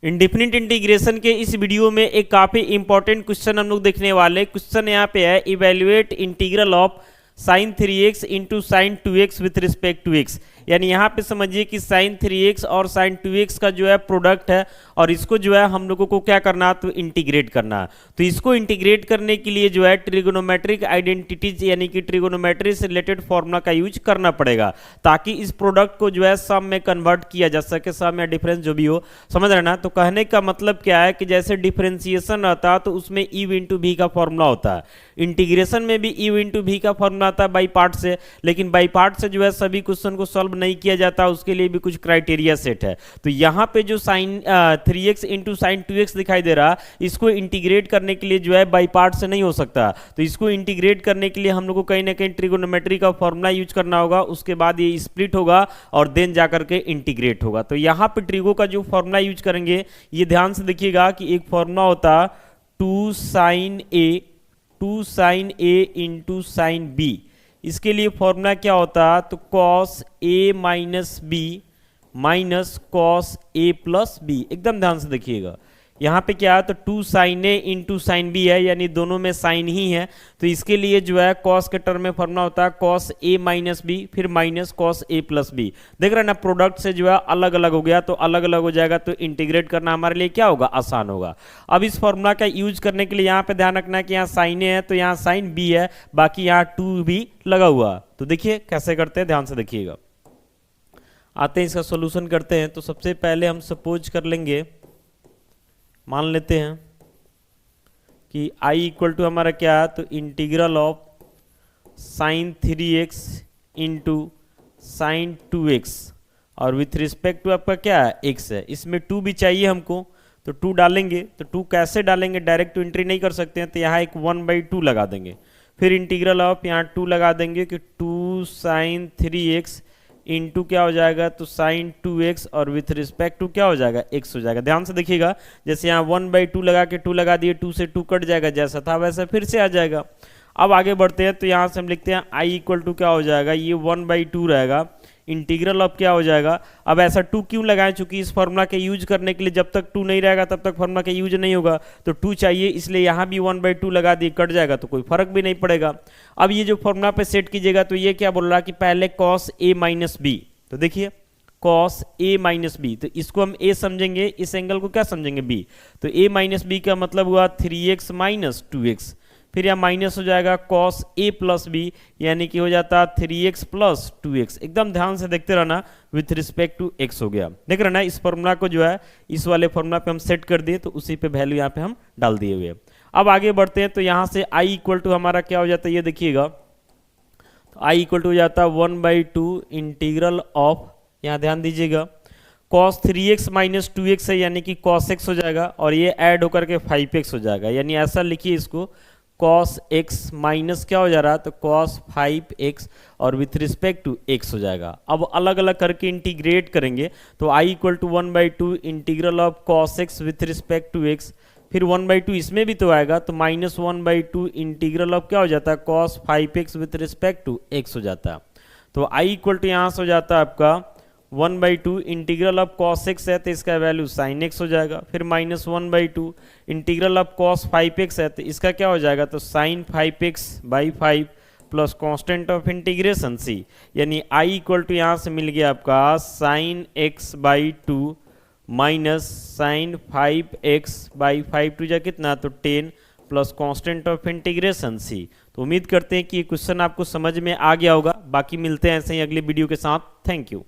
Indefinite integration के इस video में एक काफ़ी इंपॉर्टेंट क्वेश्चन हम लोग देखने वाले। क्वेश्चन यहाँ पे है, evaluate integral of sine 3x into sine 2x with respect to x। यानी यहाँ पे समझिए कि साइन 3x और साइन 2x का जो है प्रोडक्ट है और इसको जो है हम लोगों को क्या करना है, तो इंटीग्रेट करना है। तो इसको इंटीग्रेट करने के लिए जो है ट्रिगोनोमेट्रिक आइडेंटिटीज यानी कि ट्रिगोनोमेट्री से रिलेटेड फॉर्मूला का यूज करना पड़ेगा ताकि इस प्रोडक्ट को जो है सम में कन्वर्ट किया जा सके, सम या डिफरेंस जो भी हो, समझ रहे ना। तो कहने का मतलब क्या है कि जैसे डिफरेंशिएशन रहता है तो उसमें ई इंटू भी का फॉर्मूला होता है, इंटीग्रेशन में भी ई इंटू भी का फॉर्मूला आता है बाई पार्ट से, लेकिन बाई पार्ट से जो है सभी क्वेश्चन को सॉल्व नहीं किया जाता, उसके लिए भी कुछ क्राइटेरिया सेट है। तो यहाँ पे जो sign 3x into sine 2x दिखाई दे रहा, इसको इंटीग्रेट करने के लिए जो है बाई पार्ट से नहीं हो सकता। तो इसको इंटीग्रेट करने के लिए हम लोग को कहीं ना कहीं ट्रिगोनोमेट्री का फॉर्मूला यूज करना होगा, उसके बाद ये स्प्लिट होगा और देन जाकर के इंटीग्रेट होगा। तो यहाँ पे ट्रिगो का जो फॉर्मूला यूज करेंगे, ये ध्यान से देखिएगा कि एक फॉर्मूला होता 2 साइन ए इंटू साइन बी। इसके लिए फॉर्मूला क्या होता, तो cos A minus B minus cos A plus B. एकदम ध्यान से देखिएगा, यहाँ पे क्या है, तो 2 साइन ए इंटू साइन बी है, यानी दोनों में साइन ही है। तो इसके लिए जो है कॉस के टर्म में फॉर्मूला होता है कॉस ए माइनस बी फिर minus cos A plus B. देख रहे हैं ना, प्रोडक्ट से जो है अलग अलग हो गया, तो अलग अलग हो जाएगा, तो इंटीग्रेट करना हमारे लिए क्या होगा, आसान होगा। अब इस फॉर्मूला का यूज करने के लिए यहाँ पे ध्यान रखना है कि यहाँ साइन ए है तो यहाँ साइन बी है, बाकी यहाँ 2 भी लगा हुआ। तो देखिए कैसे करते हैं, ध्यान से देखिएगा। आते हैं इसका सोल्यूशन करते हैं। तो सबसे पहले हम सपोज कर लेंगे, मान लेते हैं कि i इक्वल टू हमारा क्या है, तो integral of sine 3x into sine 2x और विथ रिस्पेक्ट टू आपका क्या है, x है। इसमें 2 भी चाहिए हमको, तो 2 डालेंगे। तो 2 कैसे डालेंगे, डायरेक्ट तो एंट्री नहीं कर सकते हैं, तो यहाँ एक 1/2 लगा देंगे। फिर इंटीग्रल ऑफ यहाँ 2 लगा देंगे कि 2 साइन 3x इंटू क्या हो जाएगा, तो साइन 2x और विथ रिस्पेक्ट टू क्या हो जाएगा, x हो जाएगा। ध्यान से देखिएगा, जैसे यहाँ 1/2 लगा के 2 लगा दिए, 2 से 2 कट जाएगा, जैसा था वैसा फिर से आ जाएगा। अब आगे बढ़ते हैं, तो यहाँ से हम लिखते हैं i इक्वल टू क्या हो जाएगा, ये 1/2 रहेगा, इंटीग्रल ऑफ क्या हो जाएगा। अब ऐसा 2 क्यों लगाएं, चूंकि इस फॉर्मूला के यूज करने के लिए जब तक 2 नहीं रहेगा तब तक फॉर्मूला के यूज नहीं होगा, तो 2 चाहिए, इसलिए यहाँ भी 1/2 लगा दिए, कट जाएगा तो कोई फर्क भी नहीं पड़ेगा। अब ये जो फॉर्मूला पे सेट कीजिएगा, तो ये क्या बोल रहा है कि पहले कॉस ए माइनस बी, तो देखिए कॉस ए माइनस बी, तो इसको हम ए समझेंगे, इस एंगल को क्या समझेंगे, बी। तो ए माइनस बी का मतलब हुआ 3x माइनस 2x, फिर यह माइनस हो जाएगा कॉस ए प्लस बी, यानी कि हो जाता 3x प्लस 2x। एकदम ध्यान से देखते रहना, विथ रिस्पेक्ट टू x हो गया। देख रहे ना, इस फॉर्मूला को जो है इस वाले फॉर्मूला पे हम सेट कर दिए, तो उसी पे वैल्यू यहाँ पे हम डाल दिए हुए। अब आगे बढ़ते हैं, तो यहाँ से i इक्वल टू हमारा क्या हो जाता है, ये देखिएगा, तो i इक्वल टू हो जाता है 1/2 इंटीग्रल ऑफ, यहाँ ध्यान दीजिएगा, cos 3x माइनस 2x है, यानी कि cos x हो जाएगा, और ये ऐड होकर के 5x हो जाएगा। यानी ऐसा लिखिए इसको, cos x माइनस क्या हो जा रहा है, तो cos 5x और विथ रिस्पेक्ट टू x हो जाएगा। अब अलग अलग करके इंटीग्रेट करेंगे, तो i equal to 1/2 integral of cos x with respect to x, फिर 1/2 इसमें भी तो आएगा, तो माइनस 1/2 इंटीग्रल ऑफ क्या हो जाता है, cos 5x with respect to x हो जाता है। तो i इक्वल टू यहाँ से हो जाता है आपका 1/2 इंटीग्रल ऑफ cos x है, तो इसका वैल्यू sin x हो जाएगा, फिर minus 1/2 integral of cos 5x है, तो इसका क्या हो जाएगा, तो sin 5x/5 plus constant of integration c, यानी i इक्वल टू यहाँ से मिल गया आपका sin x/2 minus sign 5x/5 to जा कितना, तो 10 plus constant of integration c। तो उम्मीद करते हैं कि ये क्वेश्चन आपको समझ में आ गया होगा। बाकी मिलते हैं ऐसे ही अगली वीडियो के साथ। Thank you.